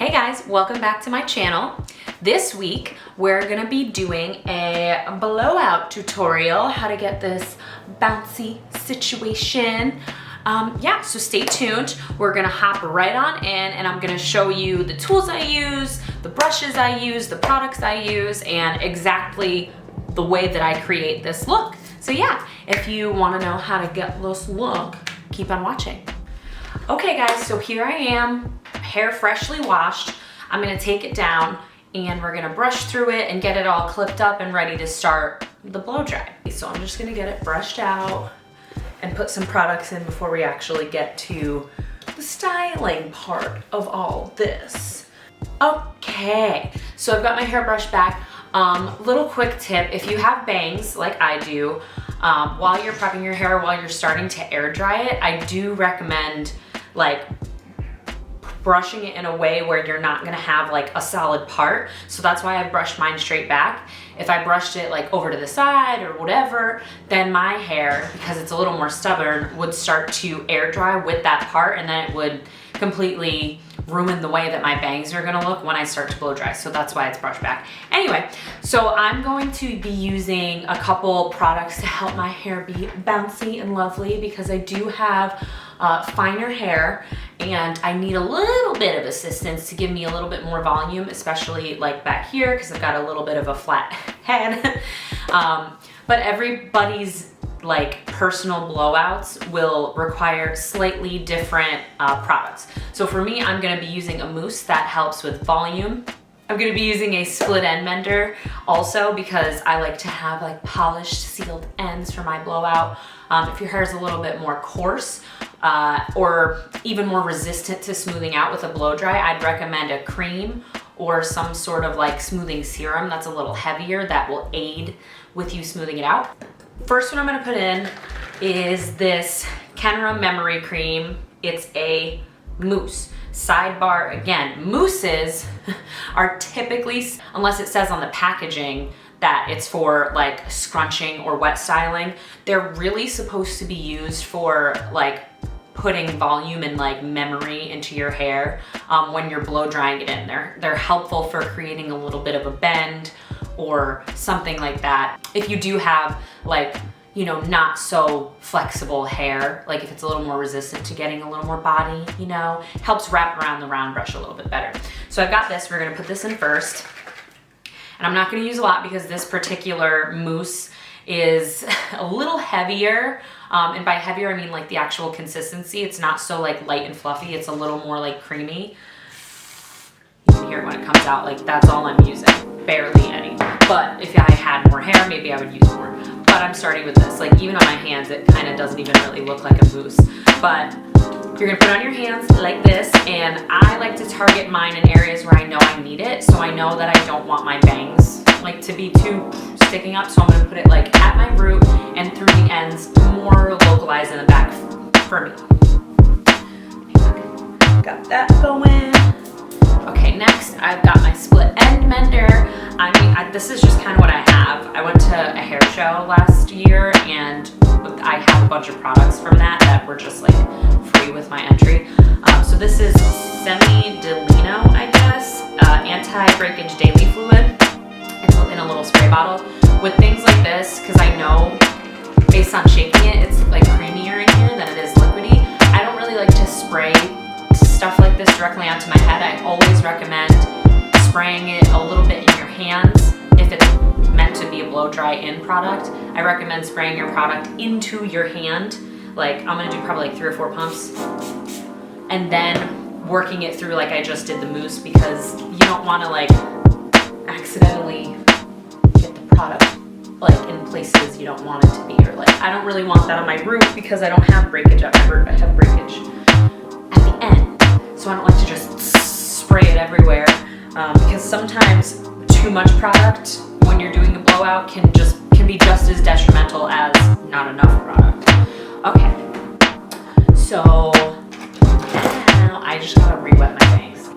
Hey guys, welcome back to my channel. This week we're gonna be doing a blowout tutorial, how to get this bouncy situation. Yeah, so stay tuned. We're gonna hop right on in and I'm gonna show you the tools I use, the brushes I use, the products I use, and exactly the way that I create this look. So yeah, if you wanna know how to get this look, keep on watching. Okay guys, so here I am, hair freshly washed. I'm gonna take it down and we're gonna brush through it and get it all clipped up and ready to start the blow dry. So I'm just gonna get it brushed out and put some products in before we actually get to the styling part of all this. Okay, so I've got my hair brushed back. Little quick tip, if you have bangs like I do, while you're prepping your hair, while you're starting to air dry it, I do recommend like brushing it in a way where you're not gonna have like a solid part. So that's why I brushed mine straight back. If I brushed it like over to the side or whatever, then my hair, because it's a little more stubborn, would start to air dry with that part, and then it would completely ruin the way that my bangs are gonna look when I start to blow dry. So that's why it's brushed back. Anyway, so I'm going to be using a couple products to help my hair be bouncy and lovely, because I do have finer hair and I need a little bit of assistance to give me a little bit more volume, especially like back here, because I've got a little bit of a flat head. But everybody's like personal blowouts will require slightly different products. So for me, I'm gonna be using a mousse that helps with volume. I'm gonna be using a split end mender also, because I like to have like polished sealed ends for my blowout. If your hair is a little bit more coarse or even more resistant to smoothing out with a blow dry, I'd recommend a cream or some sort of like smoothing serum that's a little heavier that will aid with you smoothing it out. First one I'm gonna put in is this Kenra Memory Cream. It's a mousse. Sidebar again, mousses are typically, unless it says on the packaging that it's for like scrunching or wet styling, they're really supposed to be used for like putting volume and like memory into your hair when you're blow drying it in. They're helpful for creating a little bit of a bend or something like that. If you do have like, you know, not so flexible hair, like if it's a little more resistant to getting a little more body, you know, helps wrap around the round brush a little bit better. So I've got this, we're gonna put this in first. And I'm not gonna use a lot because this particular mousse is a little heavier. And by heavier, I mean like the actual consistency. It's not so like light and fluffy, it's a little more like creamy. You can hear it when it comes out, like that's all I'm using, barely any. But if I had more hair, maybe I would use more. But I'm starting with this. Like even on my hands, it kind of doesn't even really look like a mousse. But you're gonna put it on your hands like this, and I like to target mine in areas where I know I need it. So I know that I don't want my bangs like to be too sticking up. So I'm gonna put it like at my root and through the ends, more localized in the back for me. Got that going. Okay, next I've got my split end mender. I mean, this is just kind of what I have. I went to a hair show last year and I have a bunch of products from that were just like free with my entry. So this is Dilino, I guess, anti-breakage daily fluid. It's in a little spray bottle. With things like this, because I know based on shaking it, it's like creamier in here than it is liquidy. I don't really like to spray stuff like this directly onto my head. I always recommend spraying it a little bit in your hands. If it's meant to be a blow dry in product, I recommend spraying your product into your hand. Like I'm gonna do probably like 3 or 4 pumps, and then working it through like I just did the mousse, because you don't want to like accidentally get the product like in places you don't want it to be, or like I don't really want that on my root because I don't have breakage at my root. I have breakage at the end, so I don't like to just spray it everywhere because sometimes too much product when you're doing a blowout can be just as detrimental as not enough product. Okay, so now I just gotta re-wet my bangs.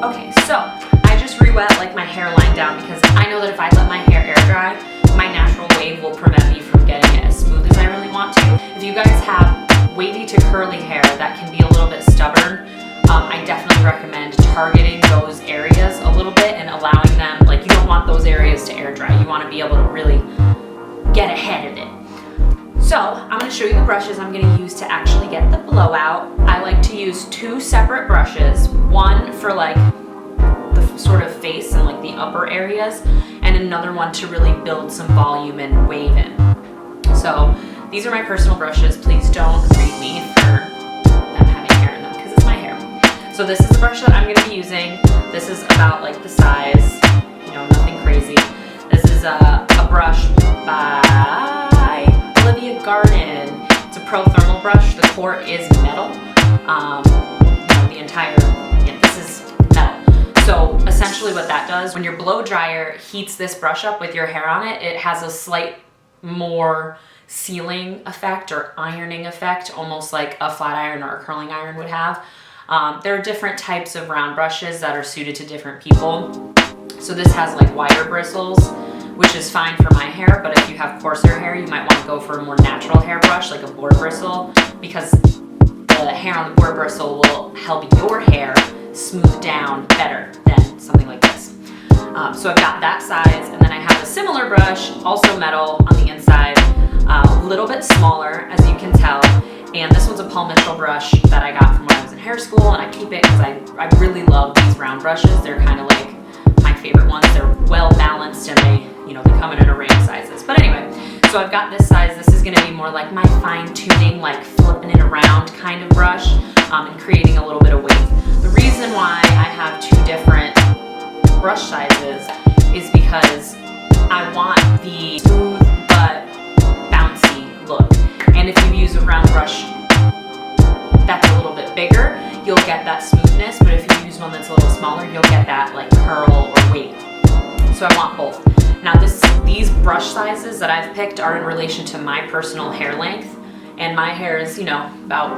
Okay, so I just re-wet like my hairline down, because I know that if I let my hair air dry, my natural wave will prevent me from getting it as smooth as I really want to. If you guys have wavy to curly hair that can be a little bit stubborn, I definitely recommend targeting those areas a little bit and allowing them, like you don't want those areas to air dry. You want to be able to really get ahead of it. So I'm going to show you the brushes I'm going to use to actually get the blowout. I like to use 2 separate brushes, one for like the sort of face and like the upper areas, and another one to really build some volume and wave in. So these are my personal brushes. Please don't read me for them having hair in them because it's my hair. So this is the brush that I'm going to be using. This is about like the size, you know, nothing crazy. This is a brush by Olivia Garden. It's a pro thermal brush. The core is metal. The entire, this is metal. So essentially what that does, when your blow dryer heats this brush up with your hair on it, it has a slight more sealing effect or ironing effect, almost like a flat iron or a curling iron would have. There are different types of round brushes that are suited to different people. So this has like wider bristles, which is fine for my hair, but if you have coarser hair, you might want to go for a more natural hair brush, like a board bristle, because the hair on the board bristle will help your hair smooth down better than something like this. So I've got that size, and then I have a similar brush, also metal on the inside, a little bit smaller, as you can tell, and this one's a Paul Mitchell brush that I got from when I was in hair school, and I keep it because I really love these round brushes. They're kind of like my favorite ones. They're well balanced, and they come in an array of sizes. But anyway, so I've got this size. This is going to be more like my fine-tuning, like flipping it around kind of brush, and creating a little bit of weight. The reason why I have 2 different brush sizes is because I want the smooth but bouncy look. And if you use a round brush that's a little bit bigger, you'll get that smoothness, but if you use one that's a little smaller, you'll get that like curl or weight. So I want both. Now these brush sizes that I've picked are in relation to my personal hair length, and my hair is, about,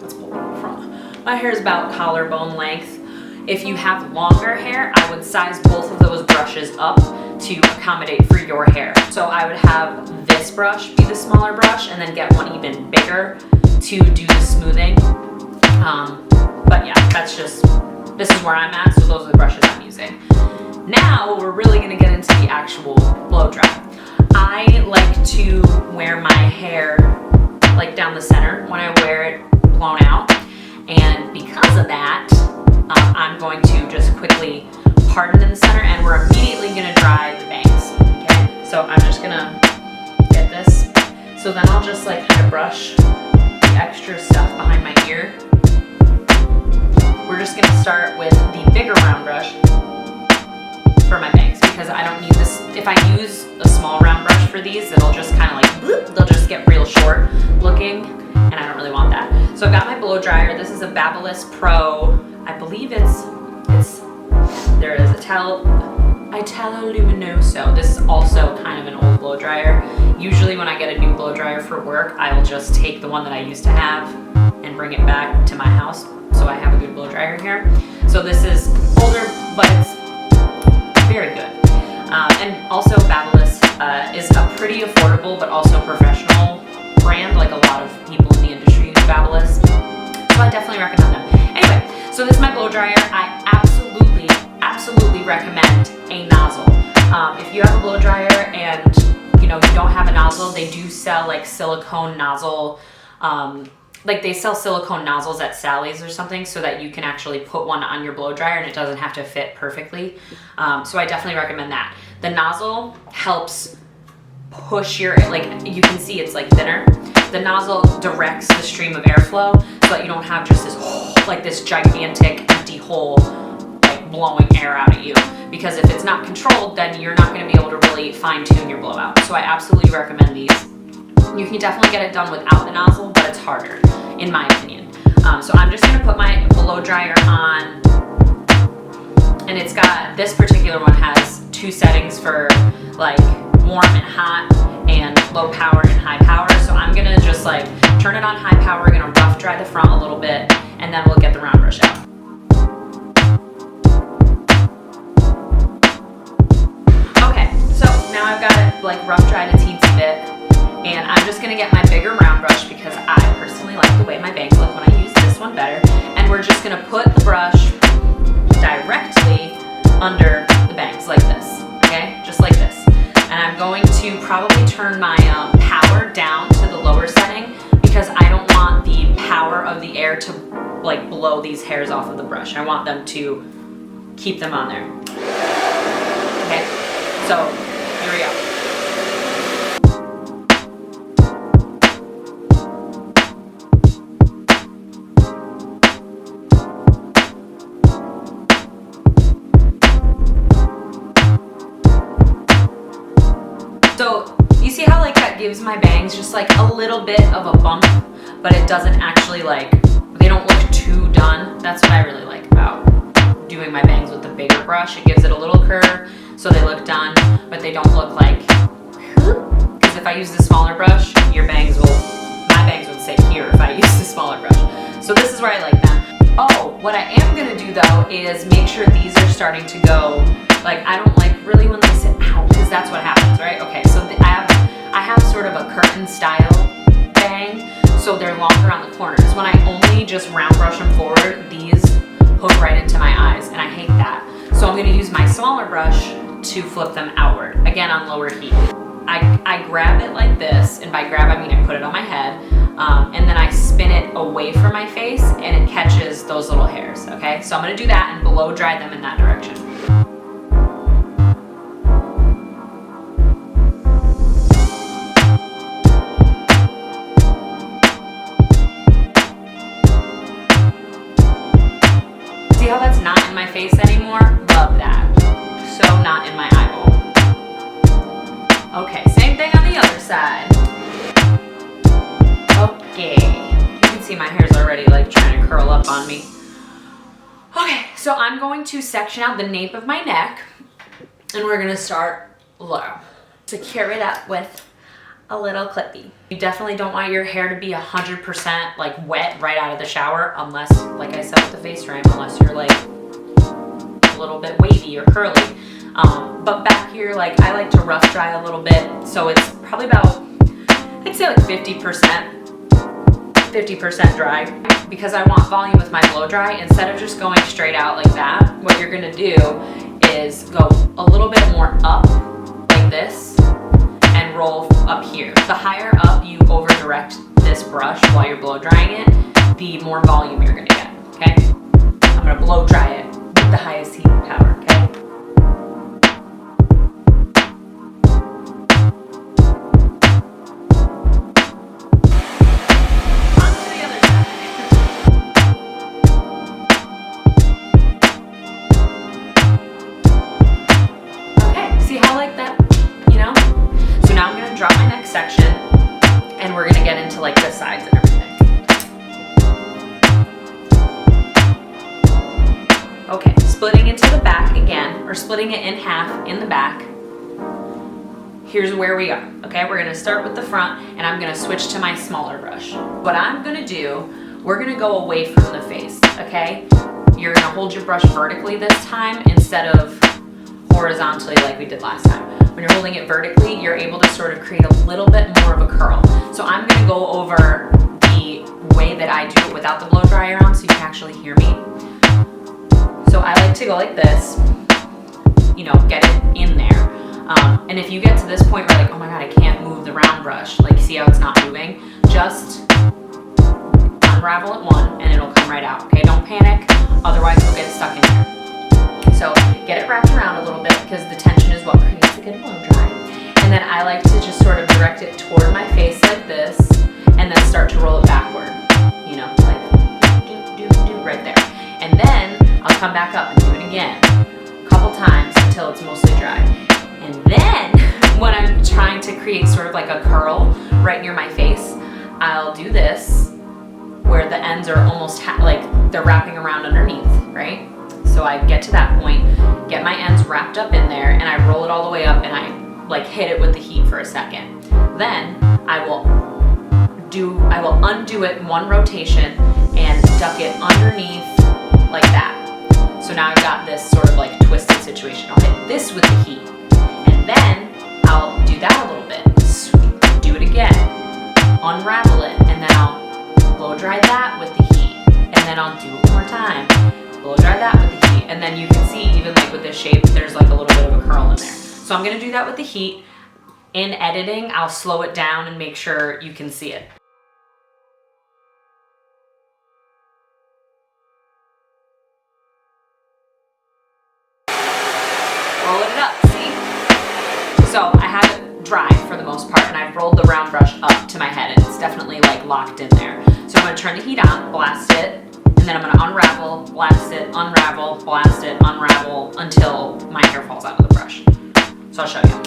let's pull it from, my hair is about collarbone length. If you have longer hair, I would size both of those brushes up to accommodate for your hair. So I would have this brush be the smaller brush and then get one even bigger to do the smoothing. But yeah, this is where I'm at, so those are the brushes I'm using. Now we're really gonna get into the actual blow dry. I like to wear my hair like down the center when I wear it blown out, and because of that, I'm going to just quickly part it in the center, and we're immediately gonna dry the bangs, okay? So I'm just gonna get this. So then I'll just like kind of brush the extra stuff behind my ear. We're just gonna start with the bigger round brush for my bangs, because I don't need this. If I use a small round brush for these, it'll just kind of like, bloop, they'll just get real short looking, and I don't really want that. So I've got my blow dryer. This is a Babyliss Pro. I believe there it is, Italo Luminoso. This is also kind of an old blow dryer. Usually when I get a new blow dryer for work, I'll just take the one that I used to have and bring it back to my house, so I have a good blow dryer here. So this is older, but it's very good. And also Babyliss is a pretty affordable but also professional brand. Like a lot of people in the industry use Babyliss, so I definitely recommend them. Anyway, so this is my blow dryer. I absolutely recommend a nozzle. If you have a blow dryer and you don't have a nozzle, they do sell like silicone nozzle, like they sell silicone nozzles at Sally's or something, so that you can actually put one on your blow dryer and it doesn't have to fit perfectly. So I definitely recommend that. The nozzle helps push your, like you can see it's like thinner. The nozzle directs the stream of airflow so that you don't have just this gigantic empty hole like blowing air out at you. Because if it's not controlled, then you're not going to be able to really fine tune your blowout. So I absolutely recommend these. You can definitely get it done without the nozzle, but it's harder, in my opinion. So I'm just going to put my blow dryer on, and it's got, this particular one has 2 settings for like warm and hot and low power and high power. So I'm going to just like turn it on high power. We're going to rough dry the front a little bit, and then we'll get the round brush out. Okay, so now I've got it like rough dried a teensy bit. And I'm just gonna get my bigger round brush because I personally one better. And we're just gonna put the brush directly under the bangs like this, okay? Just like this. And I'm going to probably turn my power down to the lower setting because I don't want the power of the air to like blow these hairs off of the brush. I want them to keep them on there. Okay, so here we go. So you see how like that gives my bangs just like a little bit of a bump, but it doesn't actually like, they don't look too done. That's what I really like about doing my bangs with the bigger brush. It gives it a little curve so they look done, but they don't look like, because if I use the smaller brush, my bangs would sit here if I use the smaller brush. So this is where I like them. Oh, what I am gonna do though is make sure these are starting to go, like I don't like really when they sit out, because that's what happens, right? Okay, so I have sort of a curtain style bang, so they're longer on the corners. When I only just round brush them forward, these hook right into my eyes, and I hate that. So I'm gonna use my smaller brush to flip them outward, again on lower heat. I grab it like this, and by grab I mean I put it on my head, and then I spin it away from my face, and it catches those little hairs, okay? So I'm gonna do that and blow dry them in that direction. See how that's not in my face anymore? Love that. So not in my eyeball. Okay, same thing on the other side. Okay, you can see my hair's already like trying to curl up on me. Okay, so I'm going to section out the nape of my neck, and we're gonna start low. Secure it up with a little clippy. You definitely don't want your hair to be 100% like wet right out of the shower, unless, like I said with the face frame, unless you're like a little bit wavy or curly. But back here, like I like to rough dry a little bit, so it's probably about, I'd say like 50% dry, because I want volume with my blow dry. Instead of just going straight out like that, what you're gonna do is go a little bit more up like this and roll up here. The higher up you over direct this brush while you're blow drying it, the more volume you're gonna get, okay? I'm gonna blow dry it with the highest heat and power, okay? Drop my next section, and we're gonna get into like the sides and everything. Okay, splitting into the back again, or splitting it in half in the back. Here's where we are, okay? We're gonna start with the front, and I'm gonna switch to my smaller brush. What I'm gonna do, we're gonna go away from the face, okay? You're gonna hold your brush vertically this time instead of horizontally like we did last time. When you're holding it vertically, you're able to sort of create a little bit more of a curl. So I'm gonna go over the way that I do it without the blow dryer on so you can actually hear me. So I like to go like this, you know, get it in there. And if you get to this point where like, oh my God, I can't move the round brush, like see how it's not moving, just unravel it one and it'll come right out, okay? Don't panic, otherwise you'll get stuck in there. So get it wrapped around a little bit because the tension is what creates a good blow dry. And then I like to just sort of direct it toward my face like this and then start to roll it backward, you know, like do right there. And then I'll come back up and do it again a couple times until it's mostly dry. And then when I'm trying to create sort of like a curl right near my face, I'll do this where the ends are almost like they're wrapping around underneath, right? So I get to that point, get my ends wrapped up in there, and I roll it all the way up and I like hit it with the heat for a second. Then I will undo it in one rotation and duck it underneath like that. So now I've got this sort of like twisted situation. I'll hit this with the heat, and then I'll do that a little bit. Do it again, unravel it, and then I'll blow dry that with the heat, and and I'll do it one more time. Blow dry that with the heat, and then you can see even like with this shape, there's like a little bit of a curl in there. So I'm gonna do that with the heat. In editing, I'll slow it down and make sure you can see it. Roll it up, see? So I have it dry for the most part, and I've rolled the round brush up to my head, and it's definitely like locked in there. So I'm gonna turn the heat on, blast it, and then I'm gonna unravel, blast it, unravel, blast it, unravel, until my hair falls out of the brush. So I'll show you.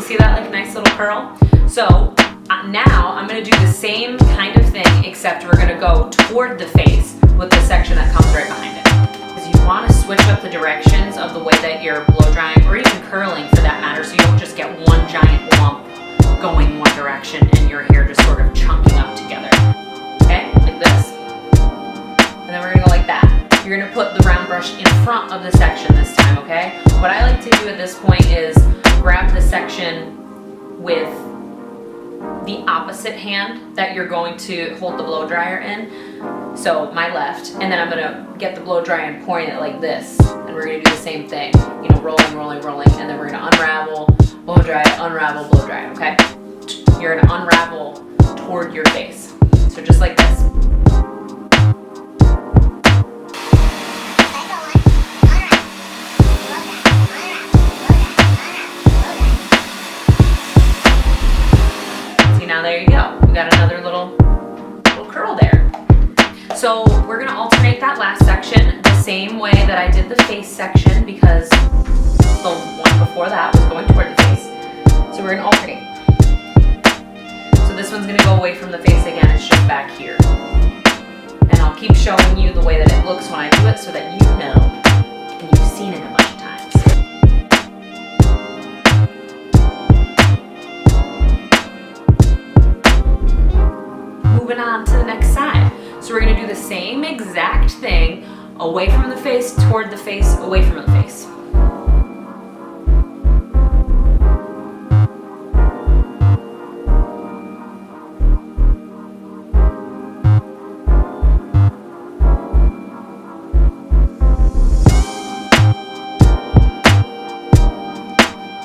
See that like nice little curl? So now I'm gonna do the same kind of thing, except we're gonna go toward the face with the section that comes right behind it. Because you wanna switch up the directions of the way that you're blow drying, or even curling for that matter, so you don't just get one giant lump going one direction and your hair just sort of chunking up together. Okay, like this. And then we're gonna go like that. You're gonna put the round brush in front of the section this time, okay? What I like to do at this point is grab the section with the opposite hand that you're going to hold the blow dryer in. So my left, and then I'm gonna get the blow dryer and point it like this. And we're gonna do the same thing. You know, rolling, rolling, rolling, and then we're gonna unravel, blow dry, unravel, blow dry, okay? You're gonna unravel toward your face. So just like this. Now there you go. We got another little curl there. So we're gonna alternate that last section the same way that I did the face section, because the one before that was going toward the face. So we're gonna alternate. So this one's gonna go away from the face again. It's just back here. And I'll keep showing you the way that it looks when I do it so that you know, and you've seen it a bunch of times. Moving on to the next side. So we're gonna do the same exact thing, away from the face, toward the face, away from the face.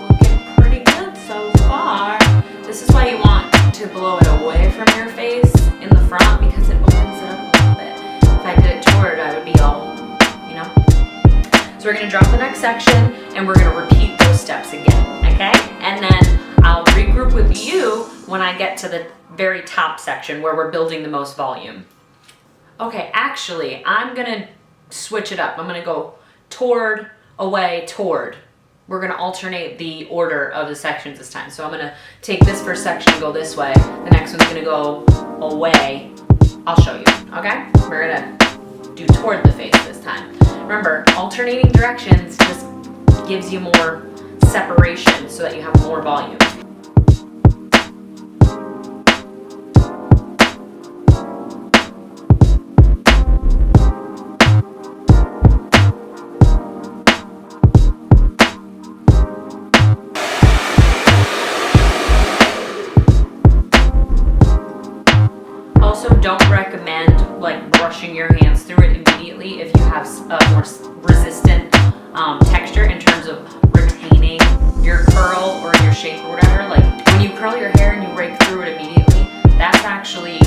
Looking pretty good so far. This is why you want to blow it away from your face in the front, because it opens it up a little bit. If I did it toward, I would be all, you know. So we're gonna drop the next section and we're gonna repeat those steps again, okay? And then I'll regroup with you when I get to the very top section where we're building the most volume. Okay, actually, I'm gonna switch it up. I'm gonna go toward, away, toward. We're gonna alternate the order of the sections this time. So I'm gonna take this first section and go this way. The next one's gonna go away. I'll show you, okay? We're gonna do toward the face this time. Remember, alternating directions just gives you more separation so that you have more volume. Don't recommend like brushing your hands through it immediately if you have a more resistant texture in terms of retaining your curl or your shape or whatever. Like when you curl your hair and you rake through it immediately, that's actually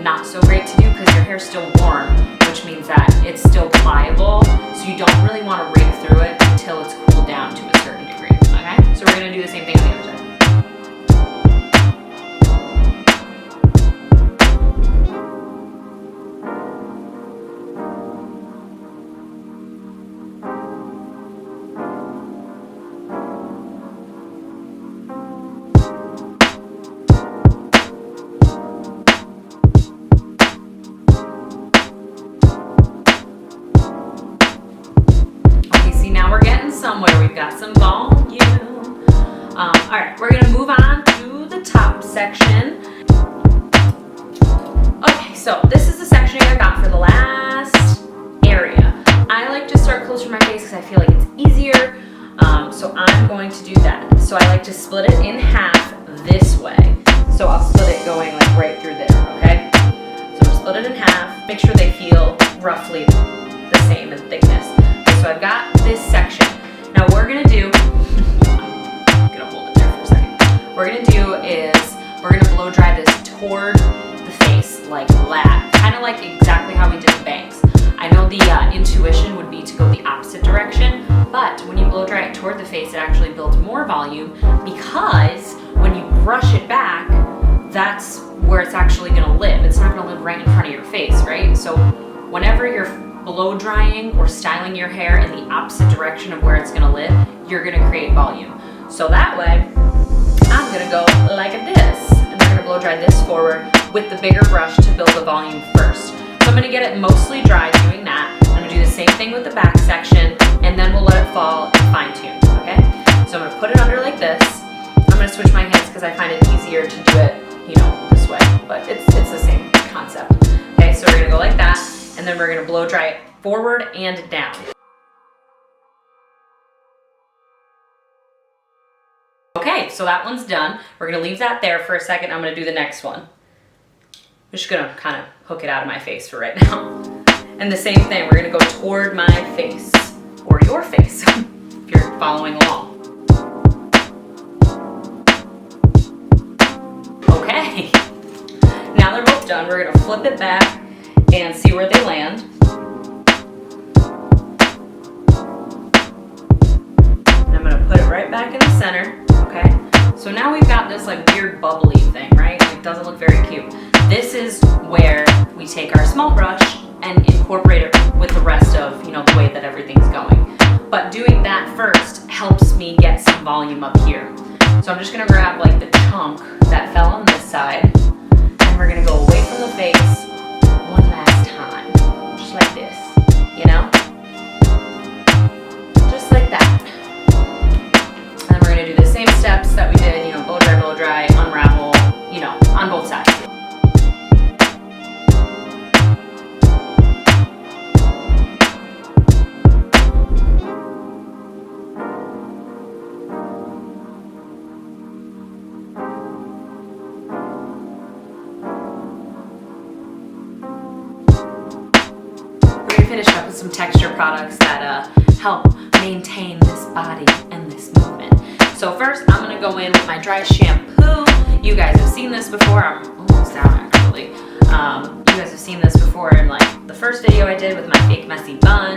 not so great to do because your hair's still warm, which means that it's still pliable. So you don't really want to rake through it until it's cooled down to a certain degree. Okay, so we're gonna do the same thing on the other side. Somewhere we've got some volume. All right, we're gonna move on to the top section. So this is the section I got for the last area. I like to start closer to my face because I feel like it's easier. So I'm going to do that. So I like to split it in half this way. So I'll split it going like right through there, okay? So I'm gonna split it in half, make sure they feel roughly the same in thickness. Okay, so I've got this section. Now what we're gonna do, I'm gonna hold it there for a second. What we're gonna do is we're gonna blow dry this toward the face like that, kind of like exactly how we did the bangs. I know the intuition would be to go the opposite direction, but when you blow dry it toward the face, it actually builds more volume because when you brush it back, that's where it's actually gonna live. It's not gonna live right in front of your face, right? So whenever you're blow drying or styling your hair in the opposite direction of where it's gonna live, you're gonna create volume. So that way, I'm gonna go like this, and we're gonna blow dry this forward with the bigger brush to build the volume first. So I'm gonna get it mostly dry doing that. I'm gonna do the same thing with the back section, and then we'll let it fall and fine tune, okay? So I'm gonna put it under like this. I'm gonna switch my hands because I find it easier to do it, you know, this way, but it's the same concept. Okay, so we're gonna go like that, and then we're gonna blow dry it forward and down. Okay, so that one's done. We're gonna leave that there for a second. I'm gonna do the next one. I'm just gonna kind of hook it out of my face for right now. And the same thing, we're gonna go toward my face, or your face, if you're following along. Okay, now they're both done. We're gonna flip it back and see where they land. And I'm gonna put it right back in the center, okay? So now we've got this like weird bubbly thing, right? It doesn't look very cute. This is where we take our small brush and incorporate it with the rest of, you know, the way that everything's going. But doing that first helps me get some volume up here. So I'm just gonna grab like the chunk that fell on this side, and we're gonna go away from the face one last time, just like this, you know? Just like that. And then we're gonna do the same steps that we did, you know, blow dry, unravel, you know, on both sides. Finish up with some texture products that help maintain this body and this movement. So first I'm gonna go in with my dry shampoo. You guys have seen this before. I'm almost out actually. You guys have seen this before in like the first video I did with my fake messy bun.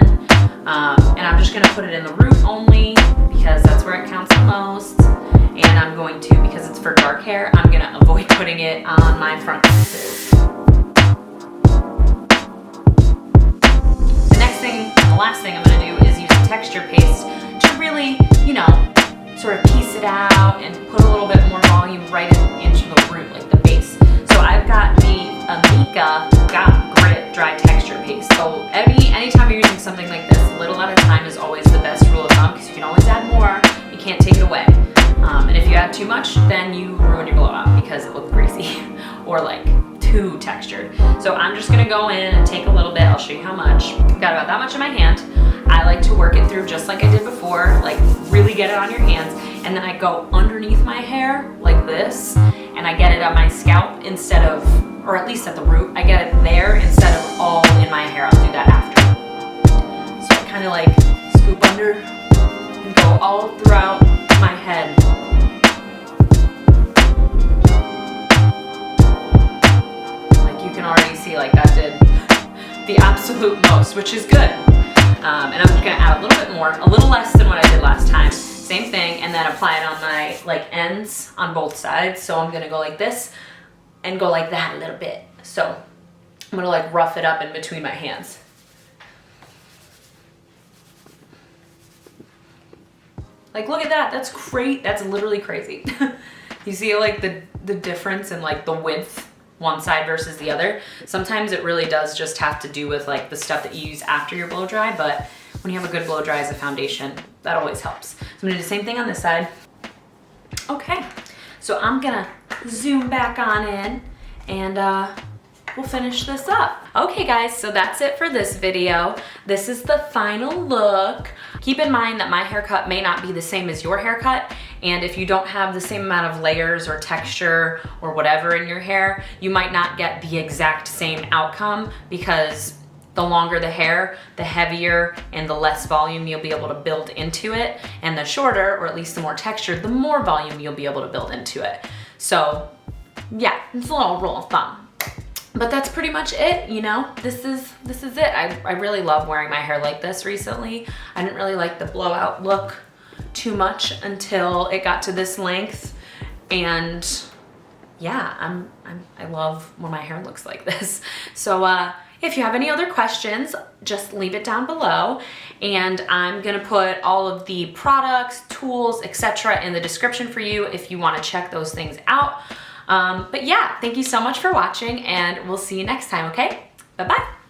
And I'm just gonna put it in the root only because that's where it counts the most. And I'm going to, because it's for dark hair, I'm gonna avoid putting it on my front pieces. The last thing I'm gonna do is use a texture paste to really, you know, sort of piece it out and put a little bit more volume right into the root, like the base. So I've got the Amika Got Grit Dry Texture Paste. So anytime you're using something like this, a little at a time is always the best rule of thumb because you can always add more, you can't take it away. And if you add too much, then you ruin your blowout because it looks greasy or like too textured. So I'm just gonna go in and take a little bit. I'll show you how much. Got about that much in my hand. I like to work it through just like I did before, like really get it on your hands. And then I go underneath my hair like this, and I get it on my scalp instead of, or at least at the root, I get it there instead of all in my hair. I'll do that after. So I kind of like scoop under and go all throughout my head. You can already see like that did the absolute most, which is good. And I'm just gonna add a little bit more, a little less than what I did last time. Same thing, and then apply it on my like ends on both sides. So I'm gonna go like this and go like that a little bit. So I'm gonna like rough it up in between my hands. Like look at that, that's great. That's literally crazy. You see like the difference in like the width one side versus the other. Sometimes it really does just have to do with like the stuff that you use after your blow dry, but when you have a good blow dry as a foundation, that always helps. So I'm gonna do the same thing on this side. Okay, so I'm gonna zoom back on in and we'll finish this up. Okay guys, so that's it for this video. This is the final look. Keep in mind that my haircut may not be the same as your haircut, and if you don't have the same amount of layers or texture or whatever in your hair, you might not get the exact same outcome, because the longer the hair, the heavier and the less volume you'll be able to build into it, and the shorter, or at least the more texture, the more volume you'll be able to build into it. So yeah, it's a little rule of thumb. But that's pretty much it, you know? This is it. I really love wearing my hair like this recently. I didn't really like the blowout look too much until it got to this length. And yeah, I love when my hair looks like this. So if you have any other questions, just leave it down below. And I'm gonna put all of the products, tools, etc. in the description for you if you wanna check those things out. But yeah, thank you so much for watching, and we'll see you next time, okay? Bye-bye.